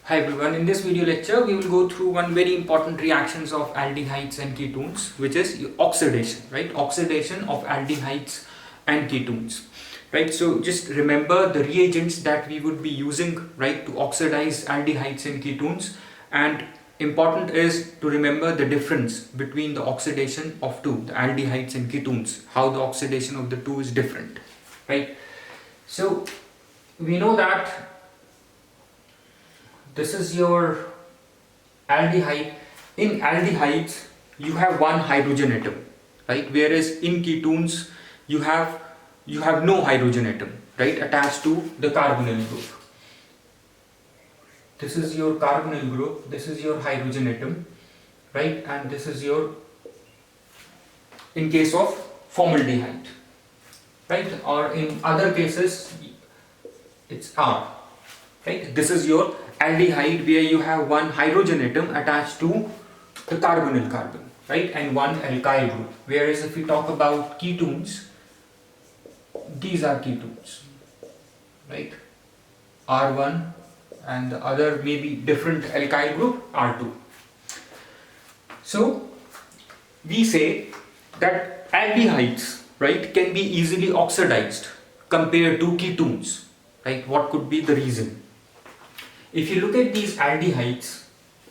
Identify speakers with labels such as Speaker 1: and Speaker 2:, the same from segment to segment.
Speaker 1: Hi everyone, in this video lecture we will go through one very important reactions of aldehydes and ketones, which is oxidation, right? Oxidation of aldehydes and ketones, right? So just remember the reagents that we would be using, right, to oxidize aldehydes and ketones, and important is to remember the difference between the oxidation of the aldehydes and ketones, how the oxidation of the two is different, right? So we know that this is your aldehyde. In aldehydes you have one hydrogen atom, right, whereas in ketones you have no hydrogen atom, right, attached to the carbonyl group. This is your carbonyl group, this is your hydrogen atom, right, and this is your, in case of formaldehyde, right, or in other cases it's R, right. This is your aldehyde where you have one hydrogen atom attached to the carbonyl carbon, right, and one alkyl group. Whereas if we talk about ketones, these are ketones, right, R1, and the other may be different alkyl group, R2. So we say that aldehydes, right, can be easily oxidized compared to ketones, right. What could be the reason? If you look at these aldehydes,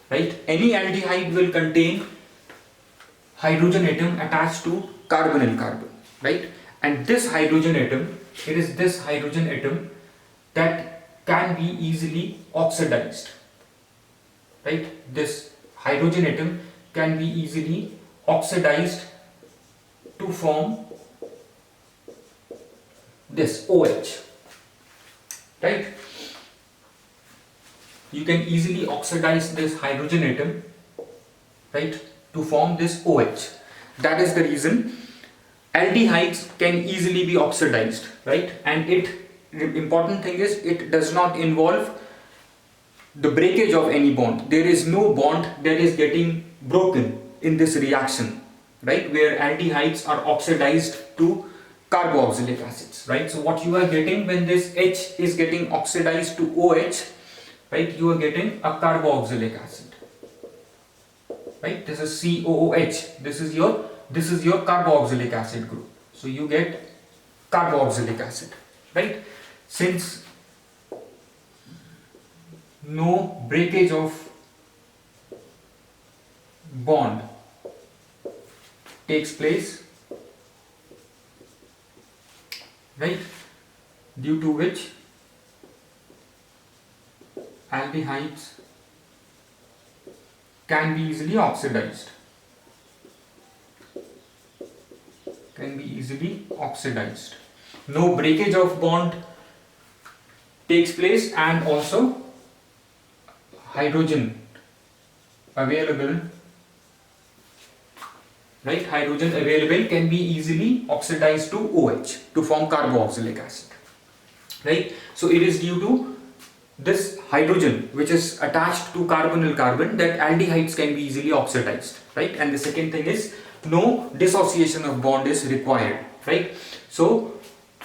Speaker 1: right, any aldehyde will contain hydrogen atom attached to carbonyl carbon, right, and this hydrogen atom, it is this hydrogen atom that can be easily oxidized, right. This hydrogen atom can be easily oxidized to form this OH, right. You can easily oxidize this hydrogen atom, right, to form this OH. That is the reason aldehydes can easily be oxidized, right, and the important thing is it does not involve the breakage of any bond. There is no bond that is getting broken in this reaction, right, where aldehydes are oxidized to carboxylic acids, right. So what you are getting when this H is getting oxidized to OH, right, you are getting a carboxylic acid, right. This is COOH. This is your carboxylic acid group. So you get carboxylic acid, right. Since no breakage of bond takes place, right, due to which aldehydes can be easily oxidized. No breakage of bond takes place, and also hydrogen available, right? Hydrogen available can be easily oxidized to OH to form carboxylic acid, right? So it is due to this hydrogen which is attached to carbonyl carbon that aldehydes can be easily oxidized, right. And the second thing is no dissociation of bond is required, right. So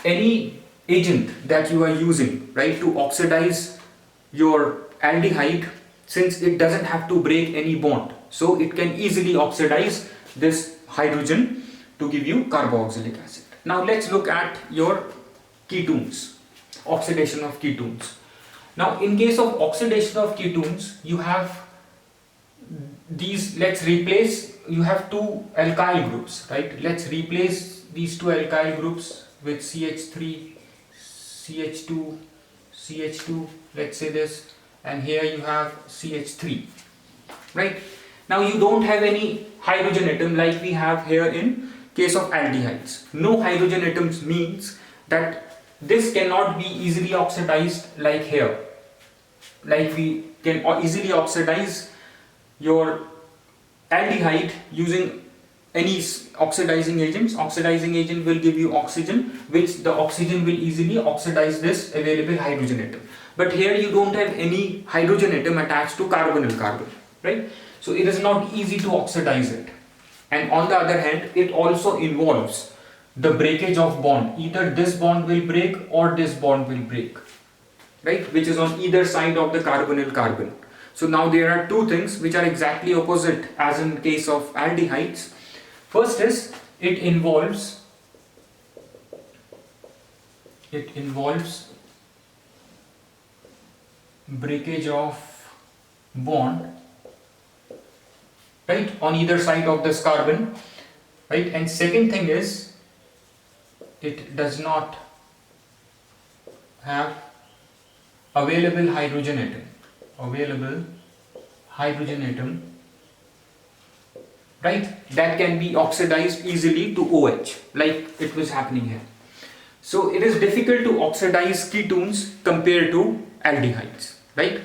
Speaker 1: any agent that you are using, right, to oxidize your aldehyde, since it doesn't have to break any bond, so it can easily oxidize this hydrogen to give you carboxylic acid. Now let's look at your ketones, oxidation of ketones. Now in case of oxidation of ketones, you have these, you have two alkyl groups, right. Let's replace these two alkyl groups with CH3, CH2, CH2, let's say this, and here you have CH3, right. Now you don't have any hydrogen atom like we have here in case of aldehydes. No hydrogen atoms means that this cannot be easily oxidized like here, like we can easily oxidize your aldehyde using any oxidizing agents. Oxidizing agent will give you oxygen, which the oxygen will easily oxidize this available hydrogen atom. But here you don't have any hydrogen atom attached to carbonyl carbon, right? So it is not easy to oxidize it. And on the other hand, it also involves the breakage of bond. Either this bond will break or this bond will break, right, which is on either side of the carbonyl carbon. So now there are two things which are exactly opposite as in case of aldehydes. First is it involves breakage of bond, right, on either side of this carbon, right, and second thing is it does not have available hydrogen atom, right, that can be oxidized easily to OH, like it was happening here. So it is difficult to oxidize ketones compared to aldehydes, right?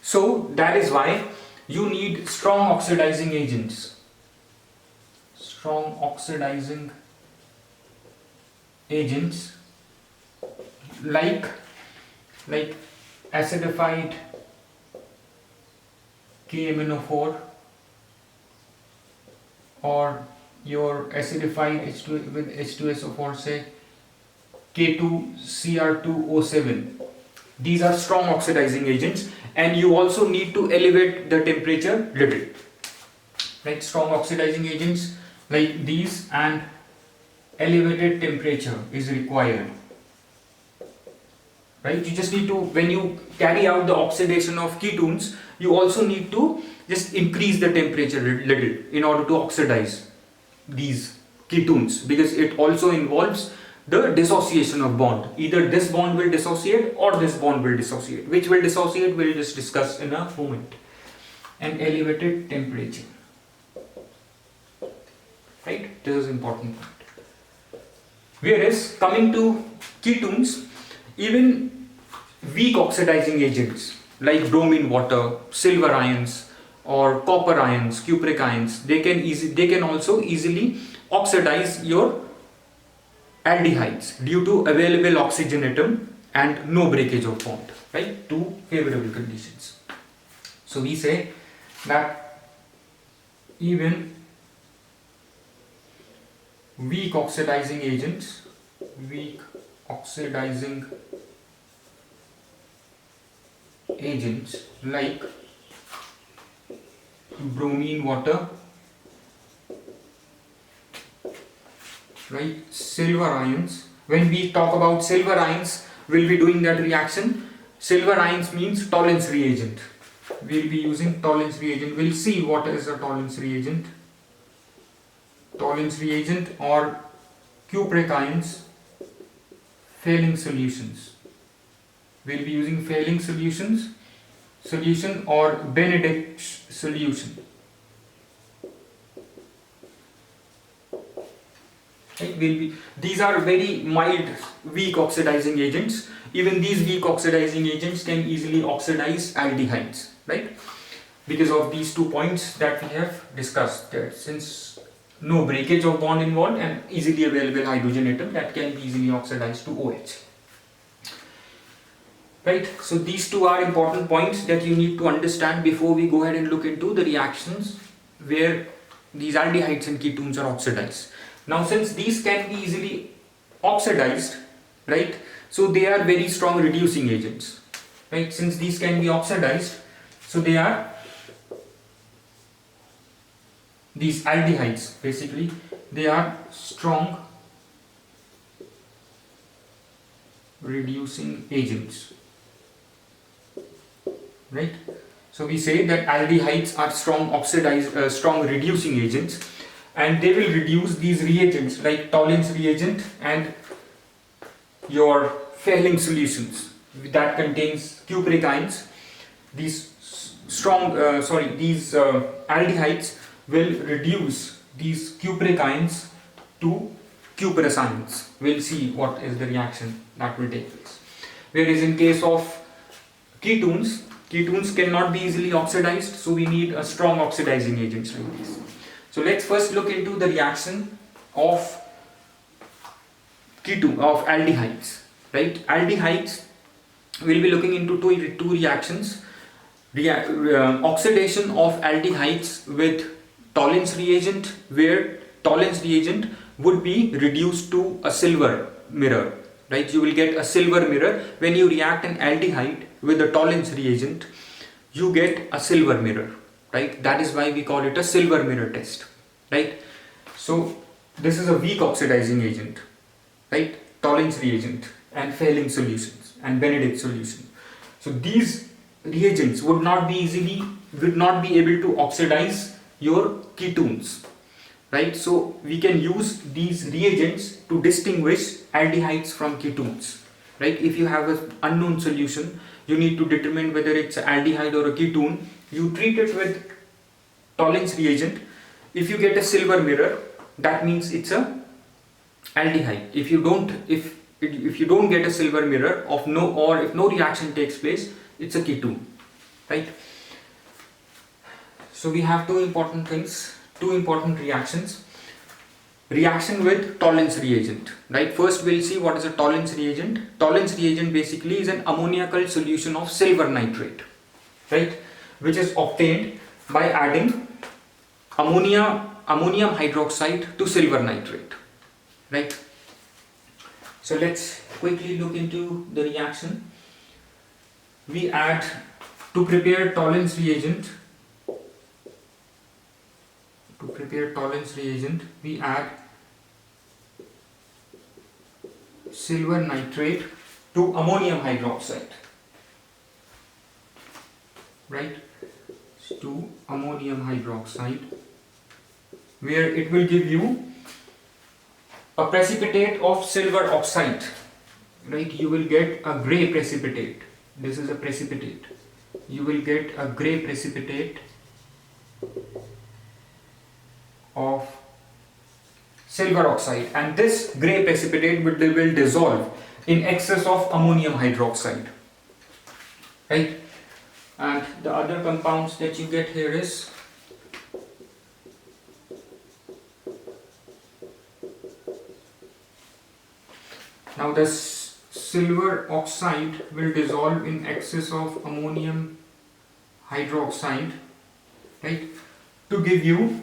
Speaker 1: So that is why you need strong oxidizing agents. Strong oxidizing agents like acidified KMnO4 or your acidified H2 with H2SO4, say K2Cr2O7. These are strong oxidizing agents, and you also need to elevate the temperature little, right? Strong oxidizing agents like these and elevated temperature is required, right? You just need to, when you carry out the oxidation of ketones, you also need to just increase the temperature little in order to oxidize these ketones, because it also involves the dissociation of bond. Either this bond will dissociate or this bond will dissociate. Which will dissociate we'll just discuss in a moment. And elevated temperature, right? This is important point. Whereas coming to ketones, even weak oxidizing agents like bromine water, silver ions or copper ions, cupric ions, they can also easily oxidize your aldehydes due to available oxygen atom and no breakage of bond, right? Two favorable conditions. So we say that even weak oxidizing agents like bromine water, right, silver ions. When we talk about silver ions, we'll be doing that reaction. Silver ions means Tollens reagent. We'll be using Tollens reagent. We'll see what is a Tollens reagent. Tollens reagent or cupric ions, failing solutions. We'll be using failing solution or Benedict's solution. These are very mild weak oxidizing agents. Even these weak oxidizing agents can easily oxidize aldehydes, right? Because of these 2 points that we have discussed, that since no breakage of bond involved and easily available hydrogen atom that can be easily oxidized to OH. Right, so these two are important points that you need to understand before we go ahead and look into the reactions where these aldehydes and ketones are oxidized. Now since these can be easily oxidized, right, so they are very strong reducing agents, right? Since these can be oxidized, so they are, these aldehydes basically, they are strong reducing agents. Right, so we say that aldehydes are strong reducing agents, and they will reduce these reagents like Tollens reagent and your failing solutions that contains cupric ions. These aldehydes will reduce these cupric ions to cuprous ions. We'll see what is the reaction that will take place. Whereas in case of ketones cannot be easily oxidized, so we need a strong oxidizing agents like this. So let's first look into the reaction of aldehydes, right? Aldehydes, we'll be looking into two reactions. Oxidation of aldehydes with Tollens reagent, where Tollens reagent would be reduced to a silver mirror, right? You will get a silver mirror. When you react an aldehyde with a tolerance reagent, you get a silver mirror, right? That is why we call it a silver mirror test, right? So this is a weak oxidizing agent, right? Tolerance reagent and failing solutions and Benedict solution. So these reagents would not be able to oxidize your ketones, right? So we can use these reagents to distinguish aldehydes from ketones, right? If you have an unknown solution, you need to determine whether it's an aldehyde or a ketone. You treat it with tolerance reagent. If you get a silver mirror, that means it's a aldehyde. If you don't get a silver mirror if no reaction takes place, it's a ketone, right? So we have two important reactions. Reaction with tolerance reagent, right? First we'll see what is a tolerance reagent. Tolerance reagent basically is an ammoniacal solution of silver nitrate, right? Which is obtained by adding ammonium hydroxide to silver nitrate, right? So let's quickly look into the reaction. We add, to prepare tolerance reagent, we add silver nitrate to ammonium hydroxide, right? To ammonium hydroxide, where it will give you a precipitate of silver oxide, right? You will get a gray precipitate. This is a precipitate. You will get a gray precipitate of silver oxide, and this gray precipitate will dissolve in excess of ammonium hydroxide, right? And the other compounds that you get here is now this silver oxide will dissolve in excess of ammonium hydroxide, right, to give you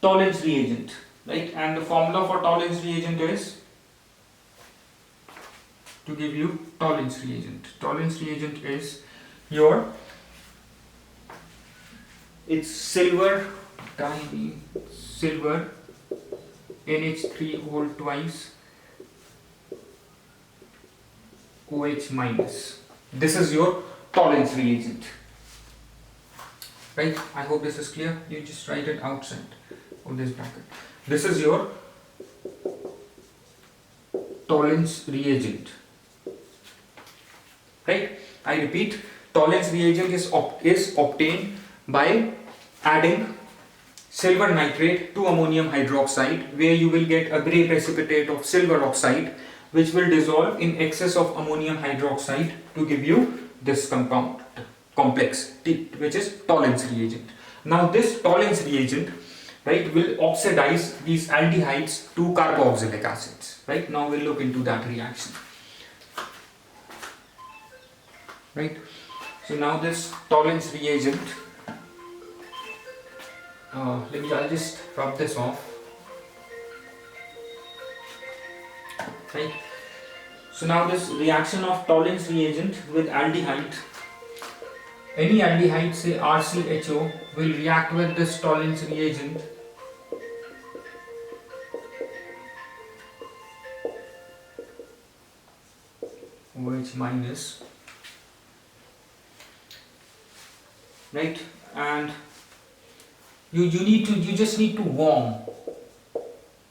Speaker 1: tolerance reagent, right? And the formula for tolerance reagent is to give you tolerance reagent. Tolerance reagent is it's silver NH3 whole twice OH minus. This is your tolerance reagent, right? I hope this is clear. You just write it outside of this bracket. This is your tolerance reagent, right? I repeat, tolerance reagent is obtained by adding silver nitrate to ammonium hydroxide, where you will get a gray precipitate of silver oxide, which will dissolve in excess of ammonium hydroxide to give you this complex, which is tolerance reagent. Now this tolerance reagent, right, will oxidize these aldehydes to carboxylic acids, right? Now we'll look into that reaction, right? So now this tolerance reagent, I'll just rub this off, right? So now this reaction of tolerance reagent with aldehyde, any aldehyde, say RCHO, will react with this tolerance reagent OH minus, right? And you just need to warm,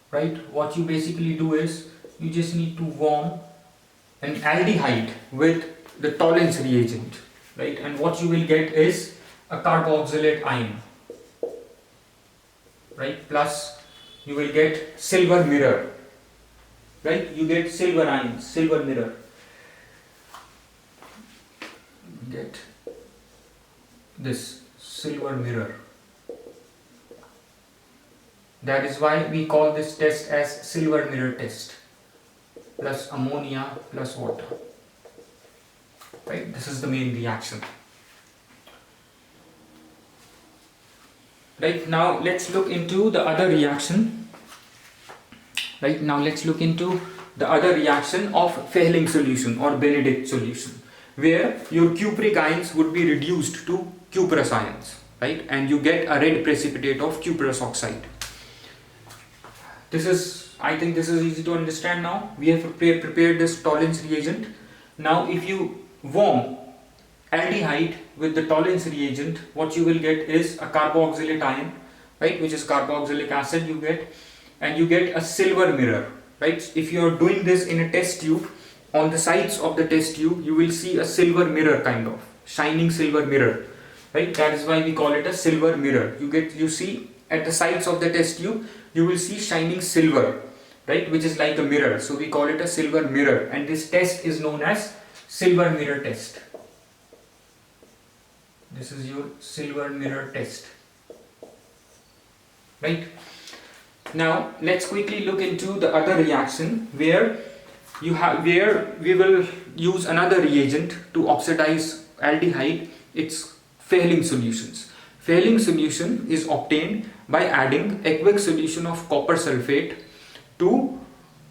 Speaker 1: right? What you basically do is you just need to warm an aldehyde with the tolerance reagent, right? And what you will get is a carboxylate ion, right? Plus you will get silver mirror, right? You get silver ions, silver mirror. Get this silver mirror. That is why we call this test as silver mirror test, plus ammonia plus water, right? This is the main reaction, right? Now let's look into the other reaction, right? Now let's look into the other reaction of Fehling solution or Benedict solution, where your cupric ions would be reduced to cuprous ions, right? And you get a red precipitate of cuprous oxide. I think this is easy to understand now. We have prepared this Tollens reagent. Now if you warm aldehyde with the Tollens reagent, what you will get is a carboxylate ion, right, which is carboxylic acid you get, and you get a silver mirror, right? If you are doing this in a test tube, on the sides of the test tube you will see a silver mirror, kind of shining silver mirror, right? That is why we call it a silver mirror. You see at the sides of the test tube you will see shining silver, right, which is like a mirror, so we call it a silver mirror, and this test is known as silver mirror test. This is your silver mirror test, right? Now let's quickly look into the other reaction where we will use another reagent to oxidize aldehyde. It's Fehling solutions. Fehling solution is obtained by adding aqueous solution of copper sulfate to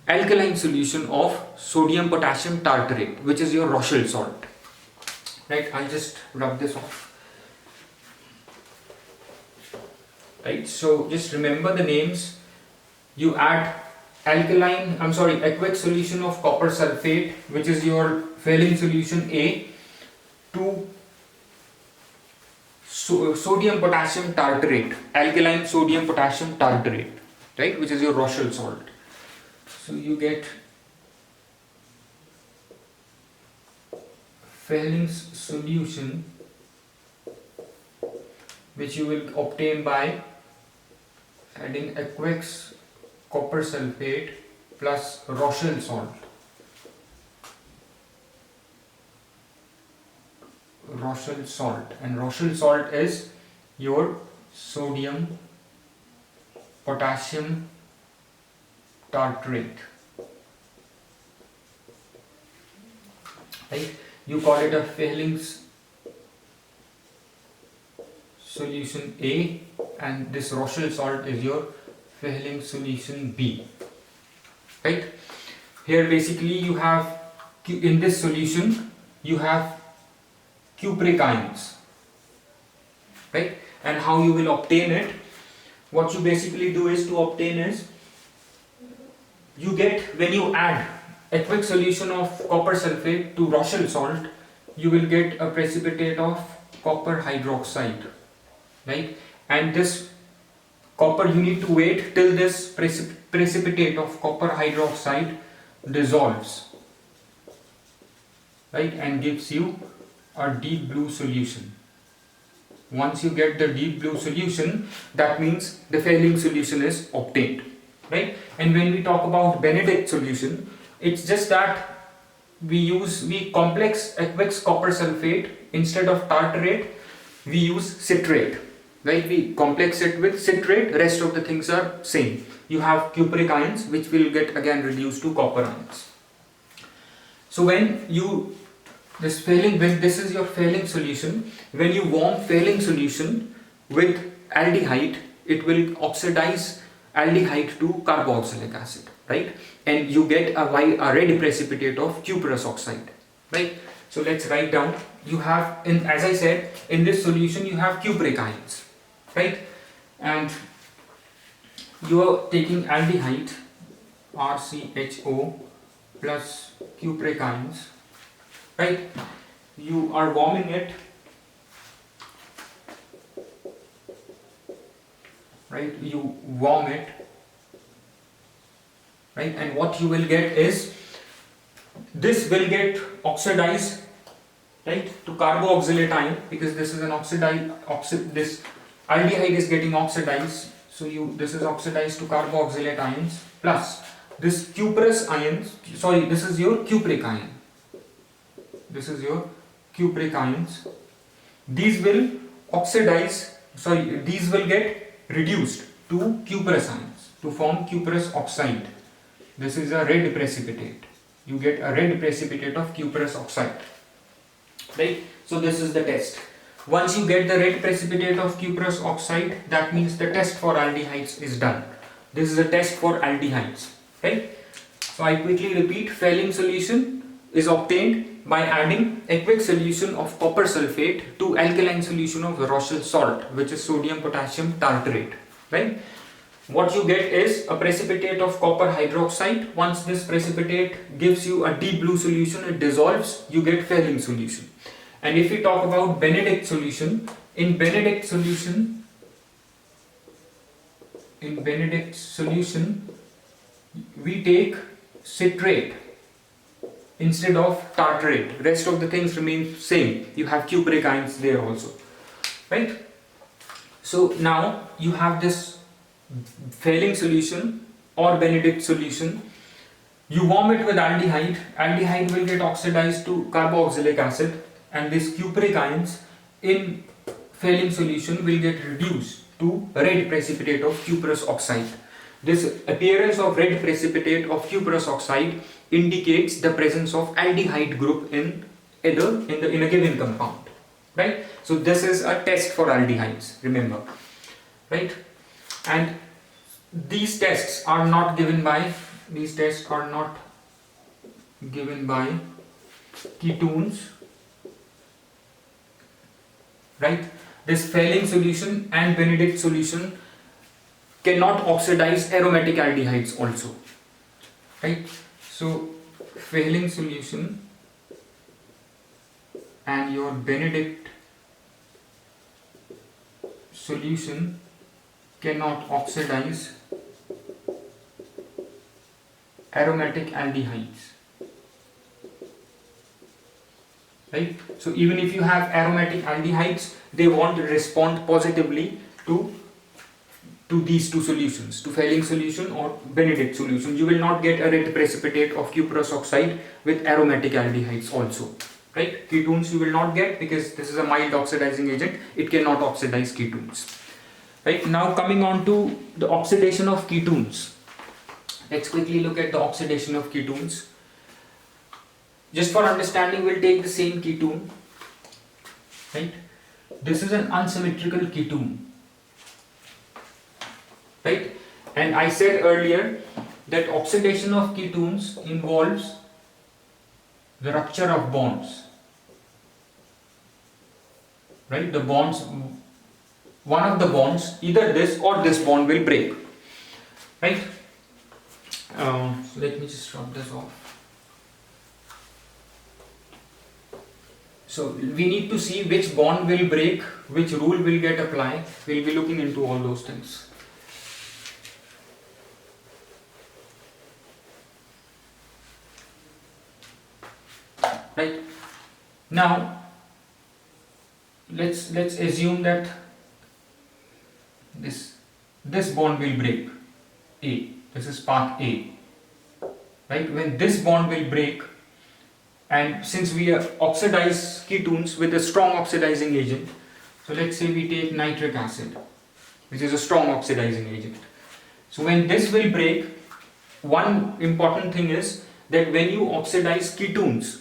Speaker 1: alkaline solution of sodium potassium tartrate, which is your Rochelle salt, right? I'll just rub this off. Right, so just remember the names. You add aqueous solution of copper sulfate, which is your Fehling solution A, to sodium potassium tartrate, alkaline sodium potassium tartrate, right, which is your Rochelle salt. So you get Fehling's solution, which you will obtain by adding aqueous copper sulfate plus Rochelle salt. Rochelle salt, and Rochelle salt is your sodium potassium tartrate, right? You call it a Fehling's solution A, and this Rochelle salt is your Fehling solution B, right? Here basically you have, in this solution you have cupric ions, right? And how you will obtain it, what you basically do is to obtain is, you get, when you add aqueous solution of copper sulfate to Rochelle salt, you will get a precipitate of copper hydroxide, right? And this copper, you need to wait till this precipitate of copper hydroxide dissolves, right, and gives you a deep blue solution. Once you get the deep blue solution, that means the Fehling solution is obtained, right? And when we talk about Benedict solution, it's just that we complex aqueous copper sulfate, instead of tartrate we use citrate, right? We complex it with citrate, rest of the things are same. You have cupric ions which will get again reduced to copper ions. So when this is your Fehling solution, when you warm Fehling solution with aldehyde, it will oxidize aldehyde to carboxylic acid, right? And you get a red precipitate of cuprous oxide, right? So let's write down. You have, as I said, in this solution you have cupric ions, right? And you are taking aldehyde, RCHO plus cupric ions, right? You are warming it, right? You warm it, right? And what you will get is, this will get oxidized, right, to carboxylate ion, because this is an this aldehyde is getting oxidized, so this is oxidized to carboxylate ions, plus this cuprous ions, this is your cupric ion. This is your cupric ions. These will these will get reduced to cuprous ions to form cuprous oxide. This is a red precipitate. You get a red precipitate of cuprous oxide, right? So this is the test. Once you get the red precipitate of cuprous oxide, that means the test for aldehydes is done. This is a test for aldehydes, right? So I quickly repeat, Phelim solution is obtained by adding aqueous solution of copper sulfate to alkaline solution of Rochelle salt, which is sodium potassium tartrate, right? What you get is a precipitate of copper hydroxide. Once this precipitate gives you a deep blue solution, it dissolves, you get Phelim solution. And if we talk about Benedict solution, in Benedict solution, we take citrate instead of tartrate. Rest of the things remain same. You have cupric ions there also, right? So now you have this Phelim solution or Benedict solution. You warm it with aldehyde. Aldehyde will get oxidized to carboxylic acid, and these cupric ions in Phelim solution will get reduced to red precipitate of cuprous oxide. This appearance of red precipitate of cuprous oxide indicates the presence of aldehyde group in a given compound, right? So this is a test for aldehydes, remember, right? And these tests are not given by ketones, right? This Phelim solution and Benedict solution cannot oxidize aromatic aldehydes also, right? So Phelim solution and your Benedict solution cannot oxidize aromatic aldehydes, right? So even if you have aromatic aldehydes, they won't respond positively to these two solutions, to Phelim solution or Benedict solution. You will not get a red precipitate of cuprous oxide with aromatic aldehydes also, right? Ketones you will not get because this is a mild oxidizing agent. It cannot oxidize ketones, right? Now coming on to the oxidation of ketones. Let's quickly look at the oxidation of ketones. Just for understanding, we'll take the same ketone, right? This is an unsymmetrical ketone, right? And I said earlier that oxidation of ketones involves the rupture of bonds, right? The bonds, one of the bonds, either this or this bond will break, right? So let me just rub this off. So we need to see which bond will break, which rule will get applied. We'll be looking into all those things. Right. Now let's assume that this bond will break. A. This is part A. Right. When this bond will break, and since we oxidize ketones with a strong oxidizing agent, so let's say we take nitric acid, which is a strong oxidizing agent. So when this will break, one important thing is that when you oxidize ketones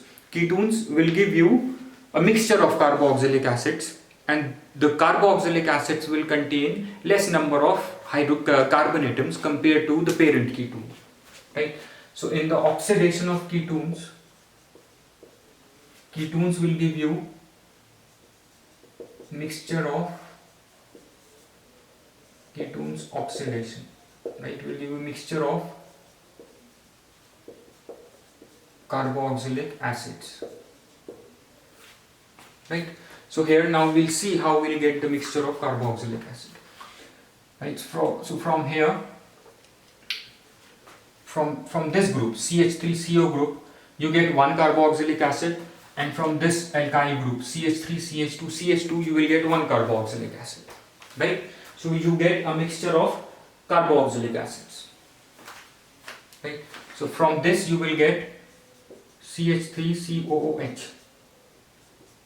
Speaker 1: will give you a mixture of carboxylic acids, and the carboxylic acids will contain less number of carbon atoms compared to the parent ketone, right? So in the oxidation of ketones will give you mixture of ketones oxidation, right? Will give you mixture of carboxylic acids, right? So here now we'll see how we'll get the mixture of carboxylic acid, right? So from here, from this group CH3CO group, you get one carboxylic acid, and from this alkyl group CH3CH2 you will get one carboxylic acid, right? So you get a mixture of carboxylic acids, right? So from this you will get CH3COOH,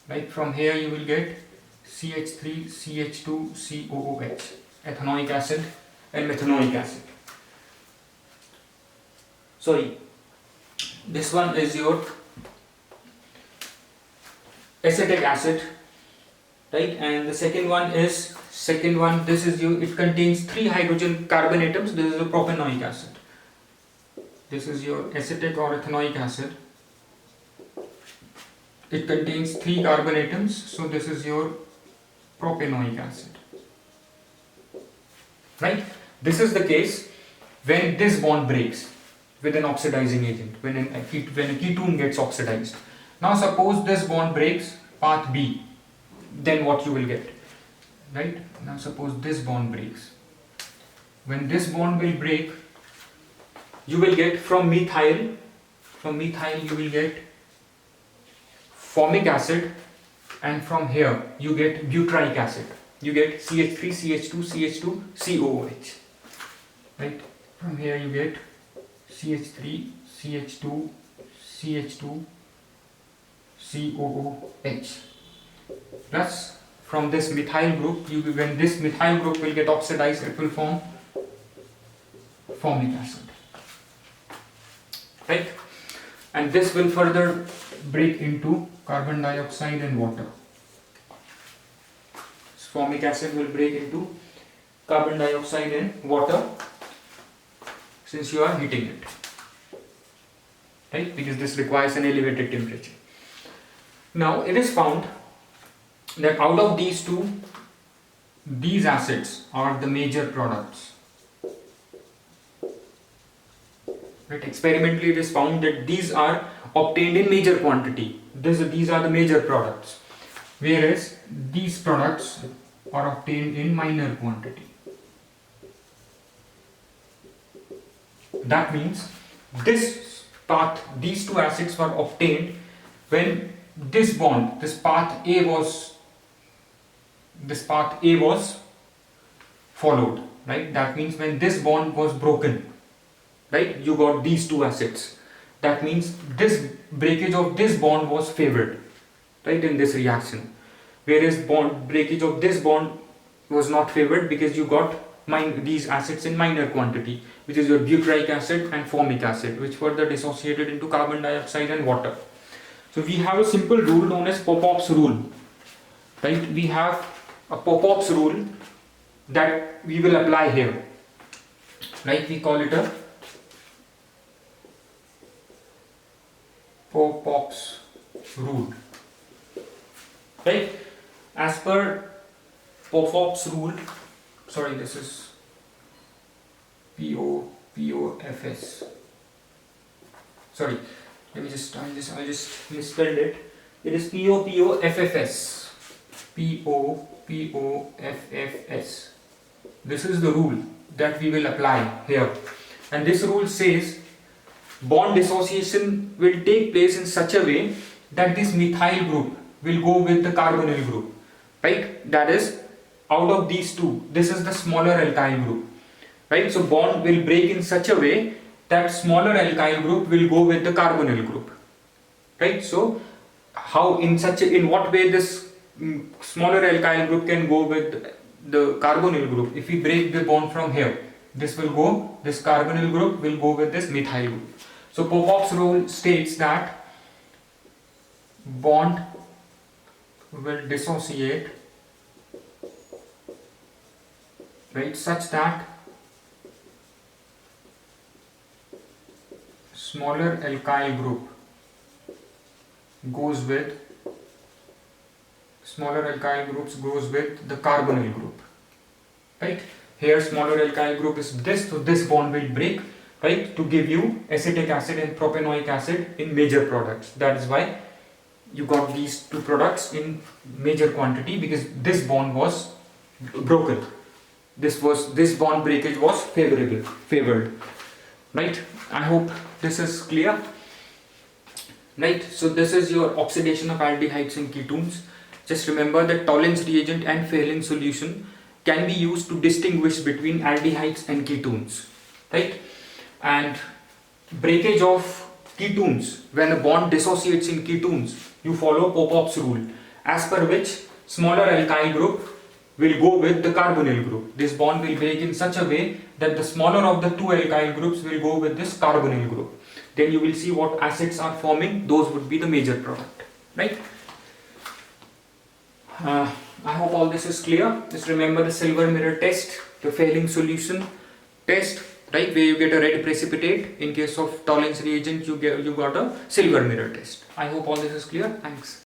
Speaker 1: right? From here you will get CH3CH2COOH, ethanoic acid and methanoic acid. Sorry, this one is your acetic acid, right? And the second one, this is it contains 3 hydrogen carbon atoms. This is a propanoic acid. This is your acetic or ethanoic acid. It contains 3 carbon atoms, so this is your propanoic acid. Right? This is the case when this bond breaks with an oxidizing agent, when a ketone gets oxidized. Now suppose this bond breaks path B, then what you will get? Right? Now suppose this bond breaks. When this bond will break, you will get from methyl you will get formic acid, and from here you get butyric acid. You get CH3, CH2, CH2, COOH. Right? From here you get CH3, CH2, CH2, COOH. Plus from this methyl group, when this methyl group will get oxidized, it will form formic acid. Right? And this will further break into carbon dioxide and water. Formic acid will break into carbon dioxide and water since you are heating it. Right? Because this requires an elevated temperature. Now it is found that out of these two, these acids are the major products. Right? Experimentally it is found that these are obtained in major quantity. These are the major products, whereas these products are obtained in minor quantity. That means these two acids were obtained when this path A was followed, right? That means when this bond was broken, right, you got these two acids. That means this breakage of this bond was favored, right, in this reaction, whereas breakage of this bond was not favored because you got these acids in minor quantity, which is your butyric acid and formic acid, which further dissociated into carbon dioxide and water. So we have a simple rule known as Popops Rule, right? We have a Popops Rule that we will apply here, right? We call it a Popops Rule, right? As per Popops Rule, sorry, this is POPS. Sorry, I just misspelled it. It is POPOFFS. POPOFFS. This is the rule that we will apply here, and this rule says bond dissociation will take place in such a way that this methyl group will go with the carbonyl group, right? That is, out of these two, this is the smaller alkyl group, right? So bond will break in such a way that smaller alkyl group will go with the carbonyl group, right? So in what way this smaller alkyl group can go with the carbonyl group? If we break the bond from here, this carbonyl group will go with this methyl group. So Popops rule states that bond will dissociate, right, such that smaller alkyl group goes with the carbonyl group, right? Here smaller alkyl group is this, so this bond will break, right, to give you acetic acid and propanoic acid in major products. That is why you got these two products in major quantity, because this bond was broken. This bond breakage was favored, right? I hope this is clear, right? So this is your oxidation of aldehydes and ketones. Just remember that Tollens reagent and Phelan solution can be used to distinguish between aldehydes and ketones, right? And breakage of ketones, when a bond dissociates in ketones, you follow Popops rule, as per which smaller alkyl group will go with the carbonyl group. This bond will break in such a way that the smaller of the two alkyl groups will go with this carbonyl group. Then you will see what acids are forming. Those would be the major product, right? I hope all this is clear. Just remember the silver mirror test, the Phelan solution test, right? Where you get a red precipitate. In case of Tollens reagent, you got a silver mirror test. I hope all this is clear. Thanks.